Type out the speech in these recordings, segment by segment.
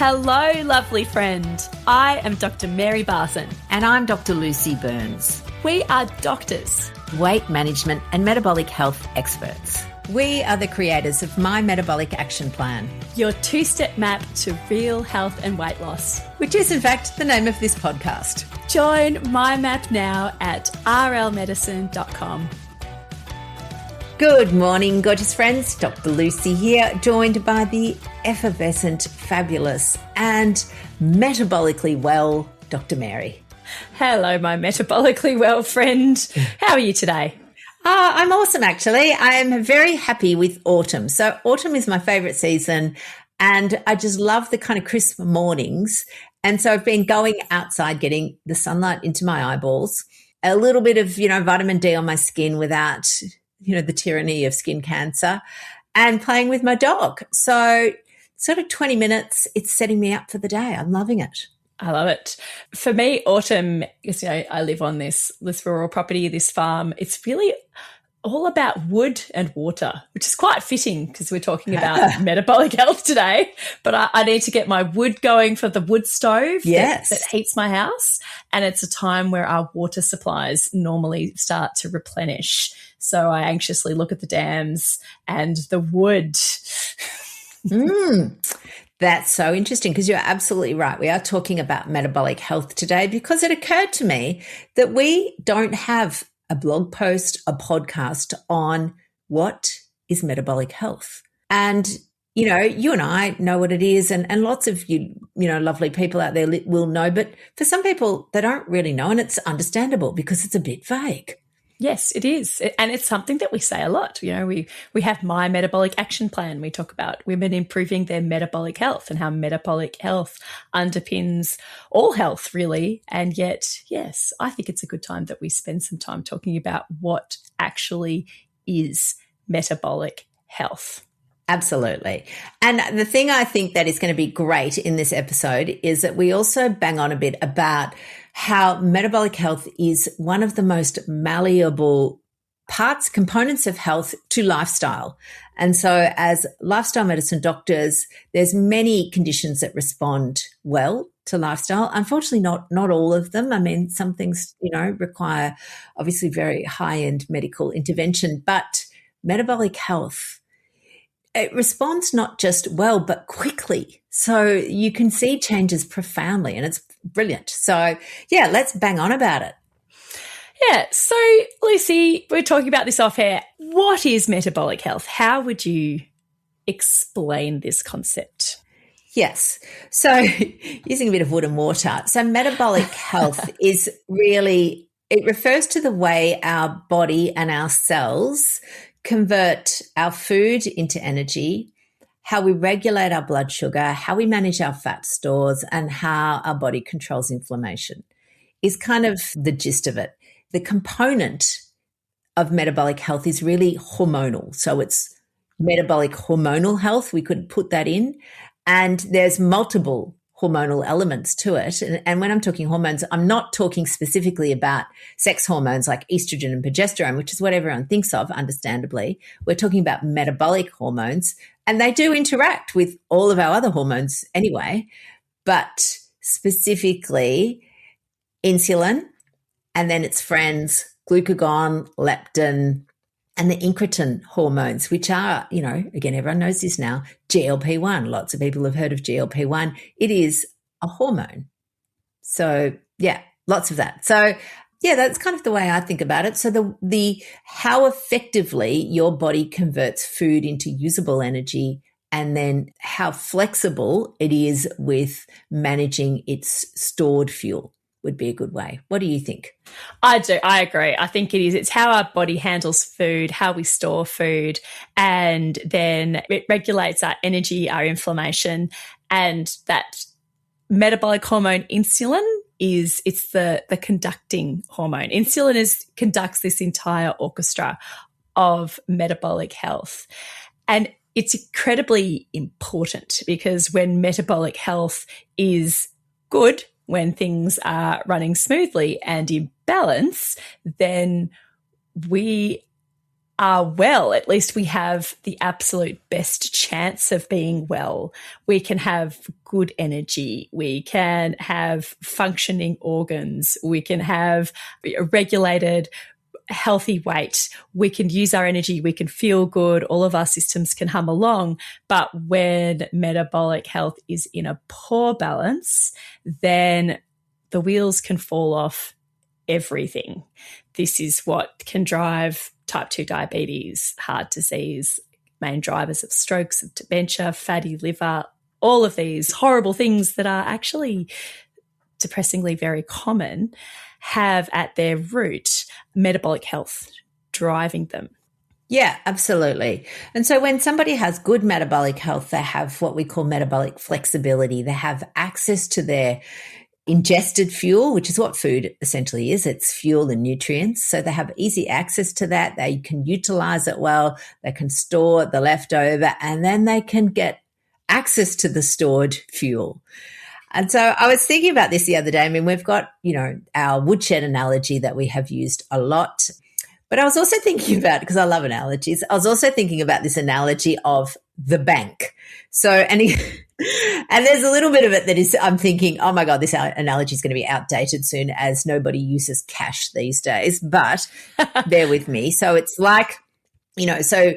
Hello, lovely friend. I am Dr. Mary Barson. And I'm Dr. Lucy Burns. We are doctors, weight management and metabolic health experts. We are the creators of My Metabolic Action Plan, your two-step map to real health and weight loss, which is in fact the name of this podcast. Join My Map now at rlmedicine.com. Good morning, gorgeous friends. Dr. Lucy here, joined by the effervescent, fabulous and metabolically well Dr. Mary. Hello, my metabolically well friend. How are you today? I'm awesome, actually. I am very happy with autumn. So autumn is my favourite season and I just love the kind of crisp mornings. And so I've been going outside, getting the sunlight into my eyeballs, a little bit of, vitamin D on my skin without the tyranny of skin cancer, and playing with my dog. So sort of 20 minutes, it's setting me up for the day. I'm loving it. I love it. For me, autumn, because I live on this rural property, this farm, it's really all about wood and water, which is quite fitting because we're talking about metabolic health today. But I need to get my wood going for the wood stove that heats my house. And it's a time where our water supplies normally start to replenish. So I anxiously look at the dams and the wood. That's so interesting because you're absolutely right. We are talking about metabolic health today because it occurred to me that we don't have a blog post, a podcast on what is metabolic health. And, you and I know what it is and lots of lovely people out there will know. But for some people, they don't really know, and it's understandable because it's a bit vague. Yes, it is. And it's something that we say a lot. We have My Metabolic Action Plan. We talk about women improving their metabolic health and how metabolic health underpins all health, really. And yet, yes, I think it's a good time that we spend some time talking about what actually is metabolic health. Absolutely. And the thing I think that is going to be great in this episode is that we also bang on a bit about how metabolic health is one of the most malleable components of health to lifestyle. And so as lifestyle medicine doctors, there's many conditions that respond well to lifestyle. Unfortunately, not all of them. I mean, some things, require obviously very high-end medical intervention, but metabolic health, it responds not just well, but quickly. So you can see changes profoundly and it's brilliant. So yeah, let's bang on about it. Yeah. So Lucy, we're talking about this off air. What is metabolic health? How would you explain this concept? Yes. So using a bit of wood and water. So metabolic health is really, it refers to the way our body and our cells convert our food into energy, how we regulate our blood sugar, how we manage our fat stores, and how our body controls inflammation is kind of the gist of it. The component of metabolic health is really hormonal. So it's metabolic hormonal health. We could put that in. And there's multiple hormonal elements to it. And when I'm talking hormones, I'm not talking specifically about sex hormones like estrogen and progesterone, which is what everyone thinks of, understandably. We're talking about metabolic hormones, and they do interact with all of our other hormones anyway, but specifically insulin and then its friends, glucagon, leptin, and the incretin hormones, which are, again, everyone knows this now, GLP-1. Lots of people have heard of GLP-1. It is a hormone. So, yeah, lots of that. So, yeah, that's kind of the way I think about it. So the how effectively your body converts food into usable energy and then how flexible it is with managing its stored fuel would be a good way. What do you think? I do. I agree. I think it is. It's how our body handles food, how we store food, and then it regulates our energy, our inflammation, and that metabolic hormone insulin it's the conducting hormone. Insulin conducts this entire orchestra of metabolic health. And it's incredibly important because when metabolic health is good, when things are running smoothly and in balance, then we are well, at least we have the absolute best chance of being well. We can have good energy. We can have functioning organs. We can have a regulated, healthy weight. We can use our energy. We can feel good. All of our systems can hum along. But when metabolic health is in a poor balance, then the wheels can fall off everything. This is what can drive type 2 diabetes, heart disease, main drivers of strokes, of dementia, fatty liver, all of these horrible things that are actually depressingly very common, have at their root metabolic health driving them. Yeah, absolutely. And so when somebody has good metabolic health, they have what we call metabolic flexibility. They have access to their ingested fuel, which is what food essentially is. It's fuel and nutrients. So they have easy access to that. They can utilize it well. They can store the leftover, and then they can get access to the stored fuel. And so I was thinking about this the other day. I mean, we've got, our woodshed analogy that we have used a lot. But I was also thinking about, because I love analogies, I was also thinking about this analogy of the bank. So, and there's a little bit of it that is, I'm thinking, oh my God, this analogy is going to be outdated soon as nobody uses cash these days, but bear with me. So it's like, so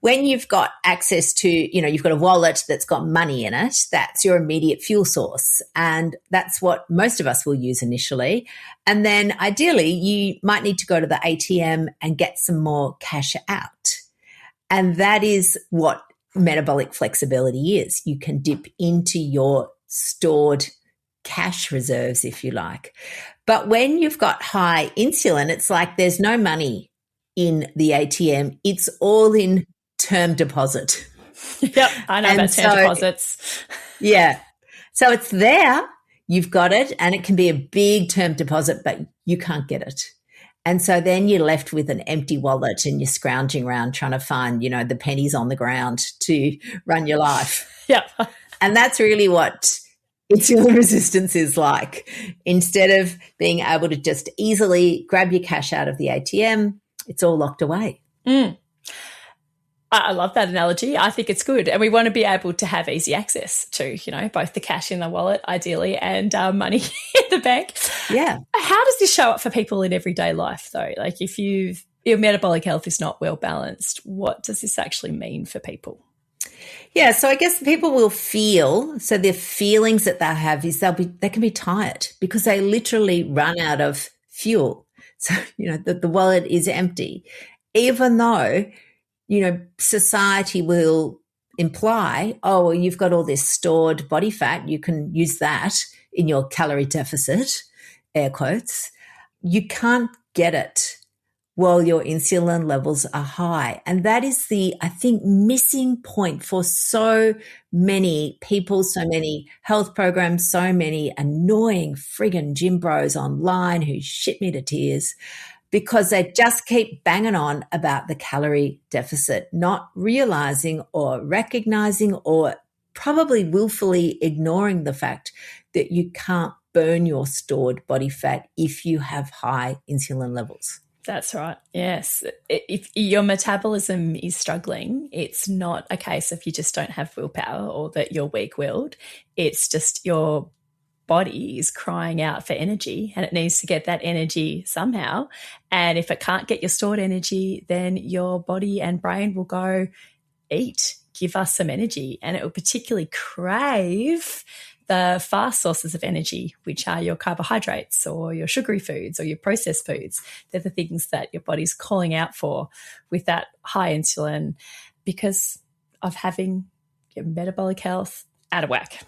when you've got access to, you've got a wallet that's got money in it, that's your immediate fuel source. And that's what most of us will use initially. And then ideally, you might need to go to the ATM and get some more cash out. And that is what metabolic flexibility is. You can dip into your stored cash reserves, if you like. But when you've got high insulin, it's like there's no money in the ATM. It's all in term deposit. Yep, I know about term deposits. Yeah. So it's there, you've got it, and it can be a big term deposit, but you can't get it. And so then you're left with an empty wallet and you're scrounging around trying to find, the pennies on the ground to run your life. Yep. And that's really what insulin resistance is like. Instead of being able to just easily grab your cash out of the ATM, it's all locked away. I love that analogy. I think it's good. And we want to be able to have easy access to, both the cash in the wallet, ideally, and money in the bank. Yeah. How does this show up for people in everyday life, though? Like if your metabolic health is not well balanced, what does this actually mean for people? Yeah, so I guess people will feel, so the feelings that they have is they can be tired because they literally run out of fuel. So, the wallet is empty, even though, society will imply, oh, well, you've got all this stored body fat. You can use that in your calorie deficit, air quotes. You can't get it while your insulin levels are high. And that is the, I think, missing point for so many people, so many health programs, so many annoying friggin' gym bros online who shit me to tears because they just keep banging on about the calorie deficit, not realizing or recognizing or probably willfully ignoring the fact that you can't burn your stored body fat if you have high insulin levels. That's right. Yes. If your metabolism is struggling, it's not a case of you just don't have willpower or that you're weak-willed. It's just your body is crying out for energy and it needs to get that energy somehow. And if it can't get your stored energy, then your body and brain will go, eat, give us some energy. And it will particularly crave the fast sources of energy, which are your carbohydrates or your sugary foods or your processed foods. They're the things that your body's calling out for with that high insulin because of having your metabolic health out of whack.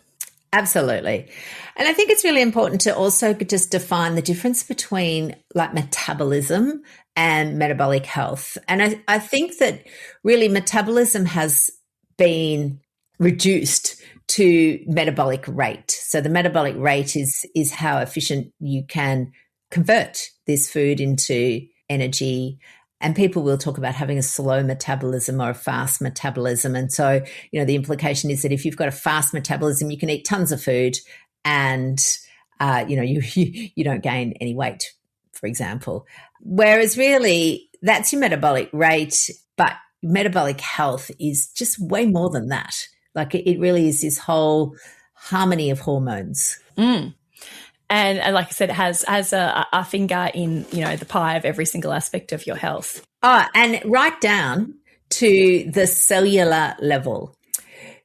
Absolutely. And I think it's really important to also just define the difference between like metabolism and metabolic health. And I think that really metabolism has been reduced to metabolic rate. So the metabolic rate is how efficient you can convert this food into energy. And people will talk about having a slow metabolism or a fast metabolism. And so, the implication is that if you've got a fast metabolism, you can eat tons of food and, you don't gain any weight, for example. Whereas really that's your metabolic rate, but metabolic health is just way more than that. Like it really is this whole harmony of hormones. And like I said, it has a finger in, the pie of every single aspect of your health. Oh, and right down to the cellular level.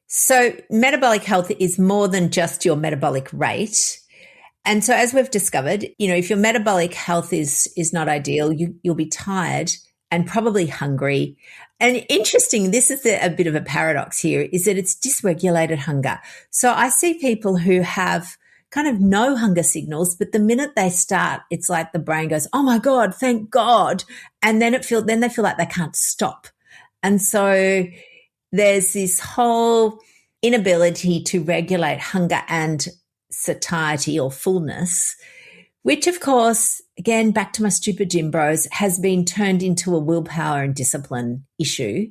So metabolic health is more than just your metabolic rate. And so as we've discovered, if your metabolic health is not ideal, you'll be tired and probably hungry. And interesting, this is a bit of a paradox here, is that it's dysregulated hunger. So I see people who have kind of no hunger signals, but the minute they start, it's like the brain goes, oh my God, thank God. And then they feel like they can't stop. And so there's this whole inability to regulate hunger and satiety or fullness, which of course, again, back to my stupid gym bros, has been turned into a willpower and discipline issue,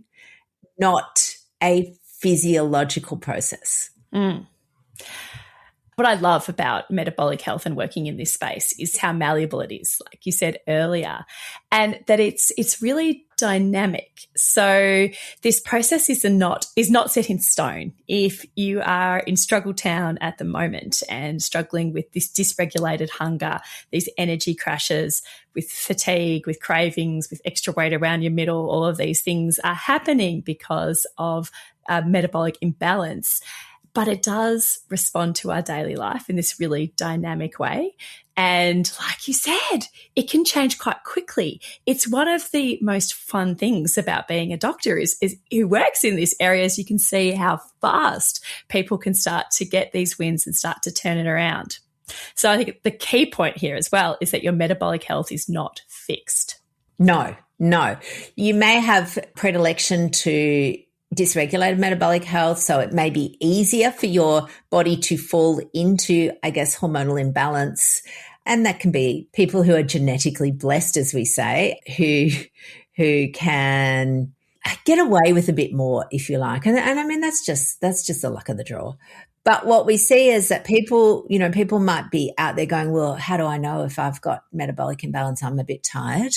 not a physiological process. What I love about metabolic health and working in this space is how malleable it is, like you said earlier, and that it's really dynamic. So this process is not set in stone. If you are in struggle town at the moment and struggling with this dysregulated hunger, these energy crashes, with fatigue, with cravings, with extra weight around your middle, all of these things are happening because of metabolic imbalance. But it does respond to our daily life in this really dynamic way. And like you said, it can change quite quickly. It's one of the most fun things about being a doctor is who works in these areas. You can see how fast people can start to get these wins and start to turn it around. So I think the key point here as well is that your metabolic health is not fixed. No. You may have predilection to dysregulated metabolic health, so it may be easier for your body to fall into, I guess, hormonal imbalance. And that can be people who are genetically blessed, as we say, who can get away with a bit more, if you like. And I mean, that's just the luck of the draw. But what we see is that people might be out there going, well, how do I know if I've got metabolic imbalance? I'm a bit tired.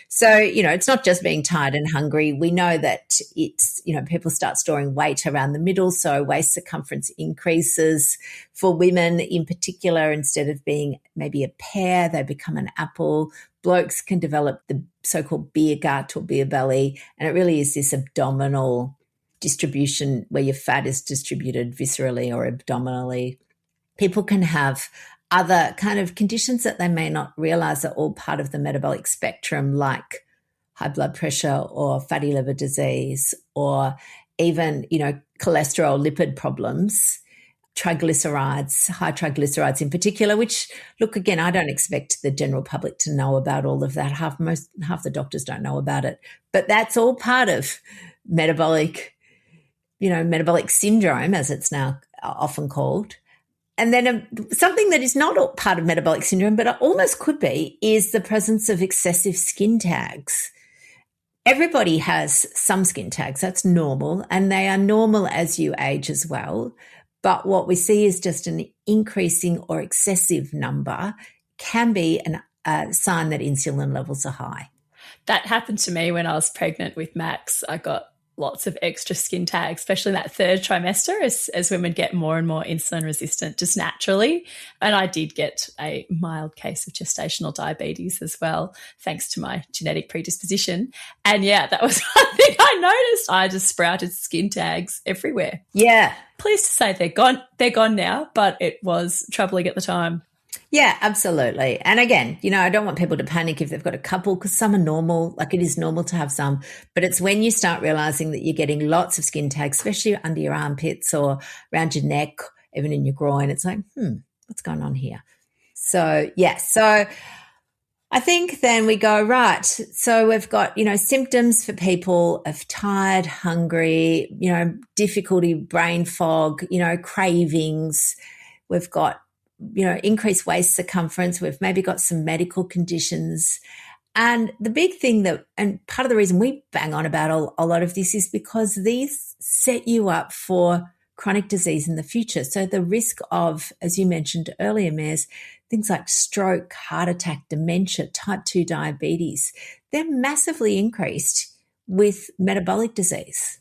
So, it's not just being tired and hungry. We know that it's, people start storing weight around the middle. So waist circumference increases for women in particular. Instead of being maybe a pear, they become an apple. Blokes can develop the so-called beer gut or beer belly. And it really is this abdominal distribution where your fat is distributed viscerally or abdominally. People can have other kind of conditions that they may not realize are all part of the metabolic spectrum, like high blood pressure or fatty liver disease, or even, cholesterol, lipid problems, triglycerides, high triglycerides in particular, which, look, again, I don't expect the general public to know about all of that. Half the doctors don't know about it, but that's all part of metabolic syndrome, as it's now often called. And then something that is not part of metabolic syndrome, but almost could be, is the presence of excessive skin tags. Everybody has some skin tags. That's normal. And they are normal as you age as well. But what we see is just an increasing or excessive number can be a sign that insulin levels are high. That happened to me when I was pregnant with Max. I got lots of extra skin tags, especially in that third trimester as women get more and more insulin resistant just naturally. And I did get a mild case of gestational diabetes as well, thanks to my genetic predisposition. And yeah, that was one thing I noticed. I just sprouted skin tags everywhere. Yeah. Pleased to say they're gone. They're gone now, but it was troubling at the time. Yeah, absolutely. And again, I don't want people to panic if they've got a couple, because some are normal. Like, it is normal to have some, but it's when you start realizing that you're getting lots of skin tags, especially under your armpits or around your neck, even in your groin. It's like, what's going on here? So, yeah. So I think then we go, right. So we've got, symptoms for people of tired, hungry, difficulty, brain fog, cravings. We've got, increased waist circumference. We've maybe got some medical conditions. And the big thing and part of the reason we bang on about a lot of this is because these set you up for chronic disease in the future. So the risk of, as you mentioned earlier, Mares, things like stroke, heart attack, dementia, type 2 diabetes, they're massively increased with metabolic disease.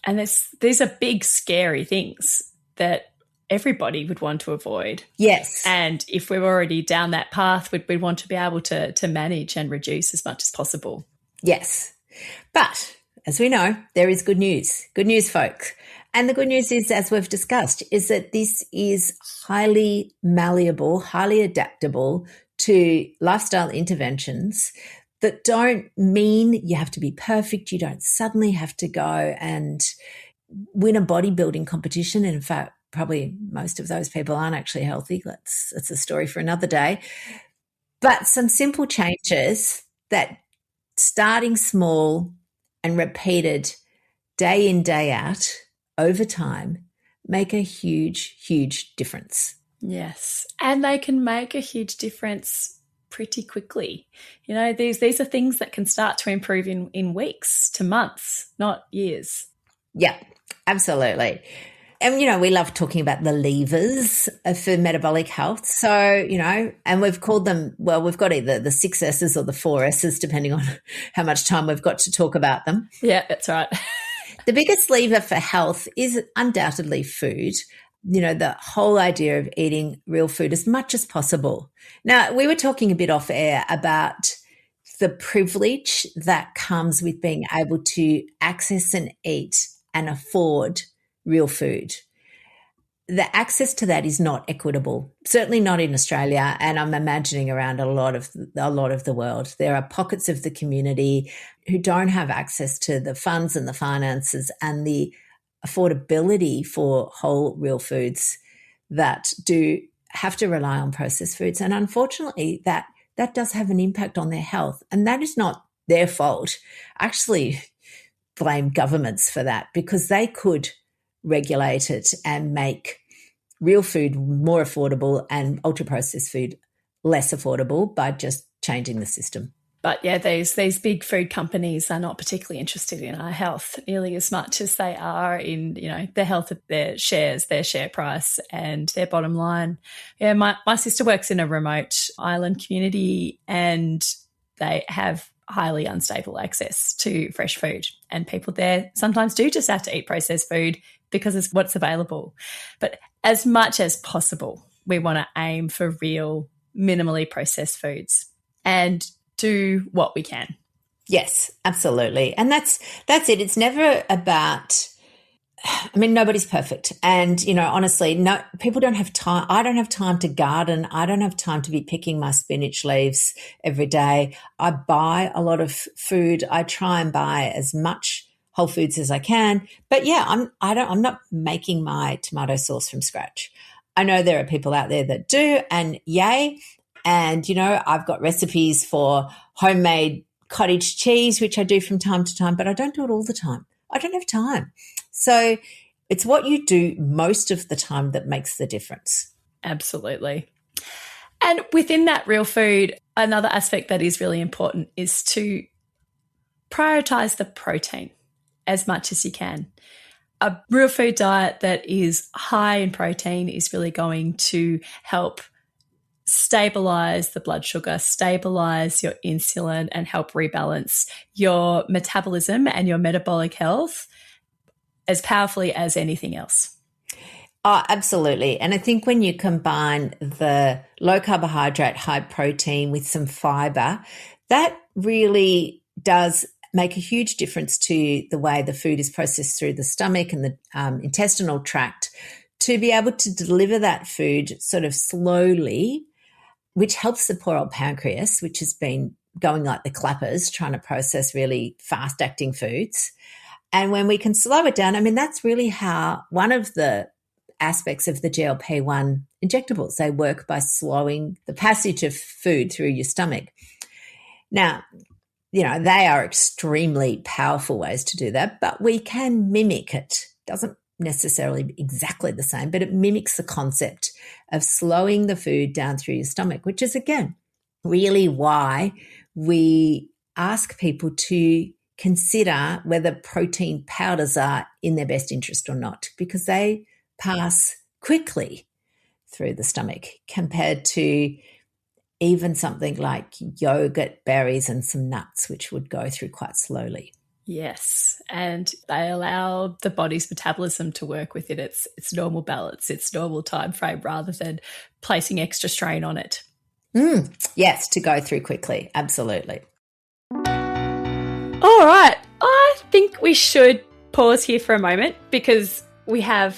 And these are big, scary things that everybody would want to avoid. Yes. And if we're already down that path, we'd want to be able to manage and reduce as much as possible. Yes. But as we know, there is good news. Good news, folks. And the good news is, as we've discussed, is that this is highly malleable, highly adaptable to lifestyle interventions that don't mean you have to be perfect. You don't suddenly have to go and win a bodybuilding competition. And in fact, probably most of those people aren't actually healthy. That's a story for another day. But some simple changes that, starting small and repeated day in, day out over time, make a huge, huge difference. Yes. And they can make a huge difference pretty quickly. You know, these are things that can start to improve in weeks to months, not years. Yeah, absolutely. And, you know, we love talking about the levers for metabolic health. So, you know, and we've called them, well, we've got either the 6 S's or the 4 S's, depending on how much time we've got to talk about them. Yeah, that's right. The biggest lever for health is undoubtedly food. You know, the whole idea of eating real food as much as possible. Now, we were talking a bit off air about the privilege that comes with being able to access and eat and afford real food. The access to that is not equitable, certainly not in Australia, and I'm imagining around a lot of the world. There are pockets of the community who don't have access to the funds and the finances and the affordability for whole real foods, that do have to rely on processed foods. And unfortunately, that does have an impact on their health. And that is not their fault. I actually blame governments for that, because they could regulate it and make real food more affordable and ultra-processed food less affordable by just changing the system. But yeah, these big food companies are not particularly interested in our health nearly as much as they are in, you know, the health of their shares, their share price and their bottom line. Yeah, my sister works in a remote island community and they have highly unstable access to fresh food. And people there sometimes do just have to eat processed food because it's what's available. But as much as possible, we want to aim for real, minimally processed foods and do what we can. Yes, absolutely. And that's it. It's never about, I mean, nobody's perfect. And, you know, honestly, no, people don't have time. I don't have time to garden. I don't have time to be picking my spinach leaves every day. I buy a lot of food. I try and buy as much whole foods as I can. But yeah, I'm not making my tomato sauce from scratch. I know there are people out there that do, and yay. And, you know, I've got recipes for homemade cottage cheese, which I do from time to time, but I don't do it all the time. I don't have time. So it's what you do most of the time that makes the difference. Absolutely. And within that real food, another aspect that is really important is to prioritize the protein as much as you can. A real food diet that is high in protein is really going to help stabilize the blood sugar, stabilize your insulin, and help rebalance your metabolism and your metabolic health as powerfully as anything else. Oh, absolutely. And I think when you combine the low carbohydrate, high protein with some fiber, that really does make a huge difference to the way the food is processed through the stomach and the intestinal tract, to be able to deliver that food sort of slowly, which helps the poor old pancreas, which has been going like the clappers, trying to process really fast-acting foods. And when we can slow it down, I mean, that's really how one of the aspects of the GLP-1 injectables, they work by slowing the passage of food through your stomach. Now, you know, they are extremely powerful ways to do that, but we can mimic it. Doesn't necessarily be exactly the same, but it mimics the concept of slowing the food down through your stomach, which is, again, really why we ask people to consider whether protein powders are in their best interest or not, because they pass quickly through the stomach compared to even something like yogurt, berries, and some nuts, which would go through quite slowly. Yes, and they allow the body's metabolism to work within its normal balance, its normal time frame, rather than placing extra strain on it. Yes, to go through quickly. Absolutely. All right. I think we should pause here for a moment because we have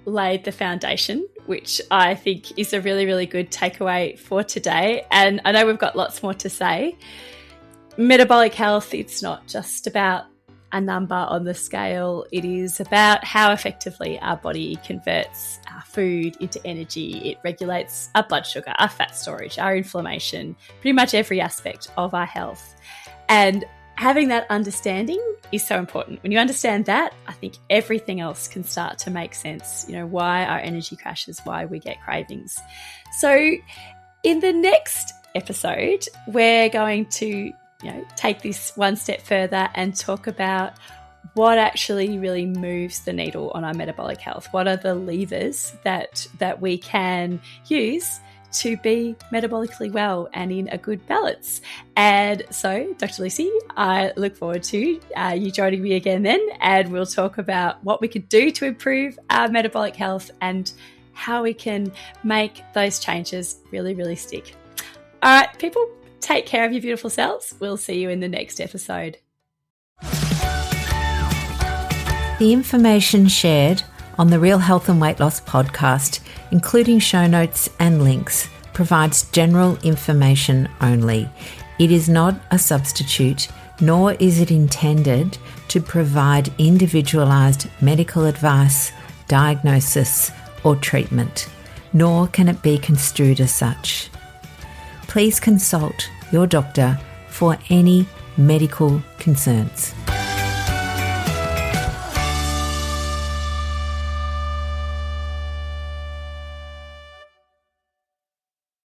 laid the foundation, which I think is a really, really good takeaway for today. And I know we've got lots more to say. Metabolic health, it's not just about a number on the scale. It is about how effectively our body converts our food into energy. It regulates our blood sugar, our fat storage, our inflammation, pretty much every aspect of our health. And having that understanding is so important. When you understand that, I think everything else can start to make sense. You know, why our energy crashes, why we get cravings. So in the next episode, we're going to take this one step further and talk about what actually really moves the needle on our metabolic health. What are the levers that we can use to be metabolically well and in a good balance? And so, Dr. Lucy, I look forward to you joining me again then, and we'll talk about what we could do to improve our metabolic health and how we can make those changes really, really stick. All right, people, take care of your beautiful selves. We'll see you in the next episode. The information shared on the Real Health and Weight Loss podcast, including show notes and links, provides general information only. It is not a substitute, nor is it intended to provide individualized medical advice, diagnosis, or treatment, nor can it be construed as such. Please consult your doctor for any medical concerns.